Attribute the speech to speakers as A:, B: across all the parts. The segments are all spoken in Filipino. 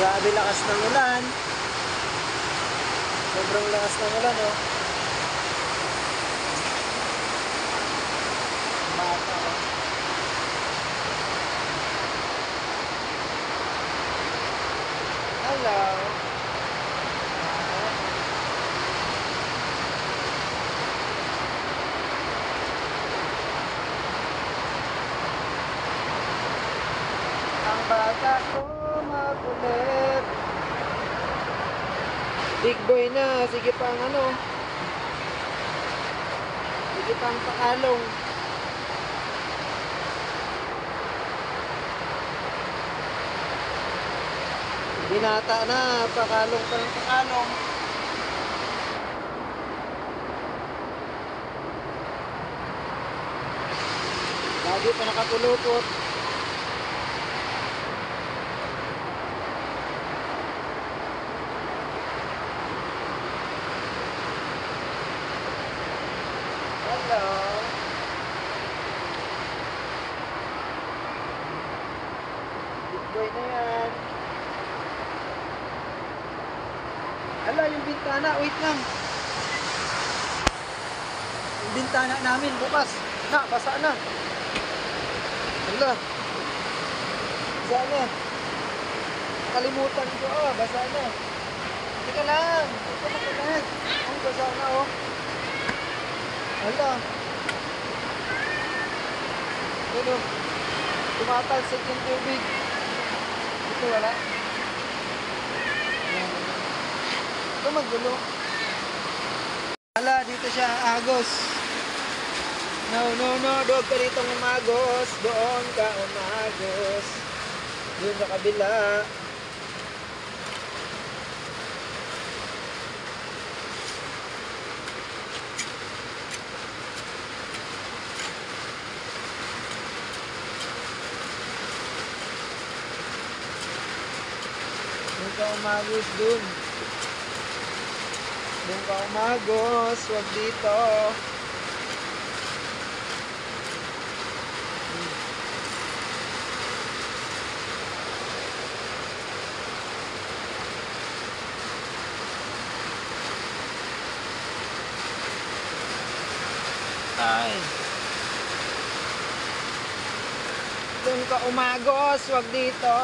A: Grabe lakas ng ulan. Sobrang lakas ng ulan, oh. Bata, oh. Hello. Ang bata ko makulit. Big boy na, sige pang ano. Sige pang pakalong. Binata na, pakalong pa ng pakalong. Lagi pa nakapulupot. Hello. Big boy na yan. Hala, yung bintana, wait lang. Yung bintana namin bukas. Na, basa na. Hala. Basa na. Kalimutan ko, basa na. Teka lang. Ito na lahat. Ang basa na, oh. Hala. Ano? Tumatalsik yung tubig. Ito, wala. Ito magulo. Hala, dito siya agos. No. Doon ka rito umagos. Doon ka umagos. Doon sa kabila. Doon ka umagos doon. Doon ka umagos, wag dito. Ay. Doon ka umagos, wag dito.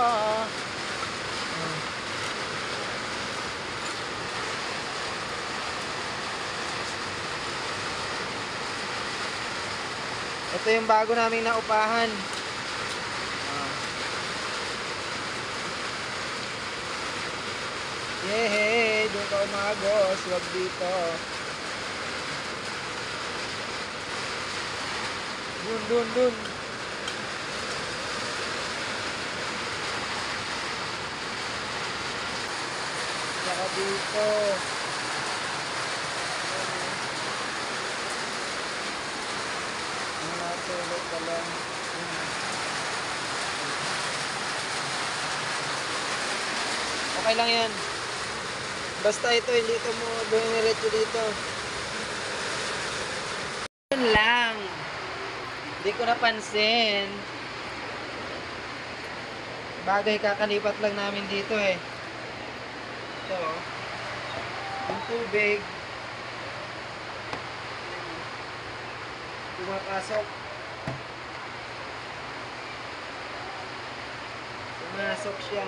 A: Ito yung bago naming naupahan. Yehey, doon ka umagos, wag dito. Dun. Saka dito. Natulog ka lang. Okay lang yan. Basta ito, hindi ito mo biniretso dito. Yun lang. Hindi ko napansin. Bagay kakalipat lang namin dito eh. Ito. Yung tubig. Pumasok siya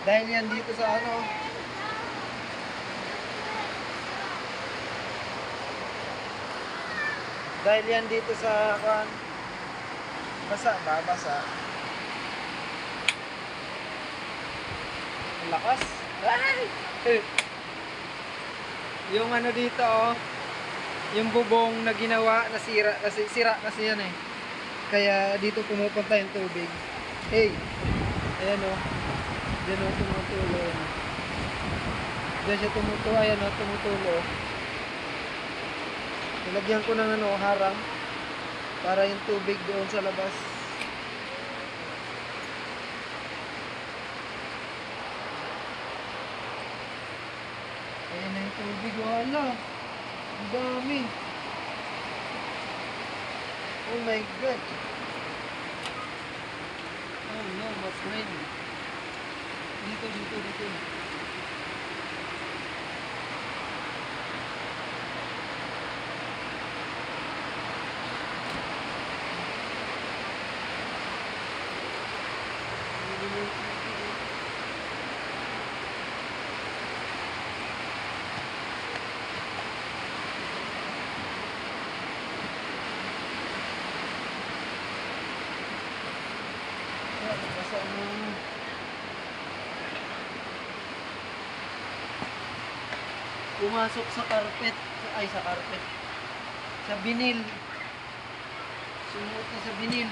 A: dahil yan dito sa ano, dahil yan dito sa kuan, basa ang lakas. Yung ano dito, oh, yung bubong na ginawa na sira kasi yan eh. Kaya dito pumupunta yung tubig. Hey, ayan oh. Diyan oh, tumutulo. Diyan siya tumutulo, ayan oh, tumutulo. Nilagyan ko ng ano, harang para yung tubig doon sa labas. Ayan na yung tubig, wala. Ang dami. Oh my God. no, my friend. Dito. Basta mo. Pumasok sa carpet. Ay, sa carpet. Sa binil. Sumuot na sa binil.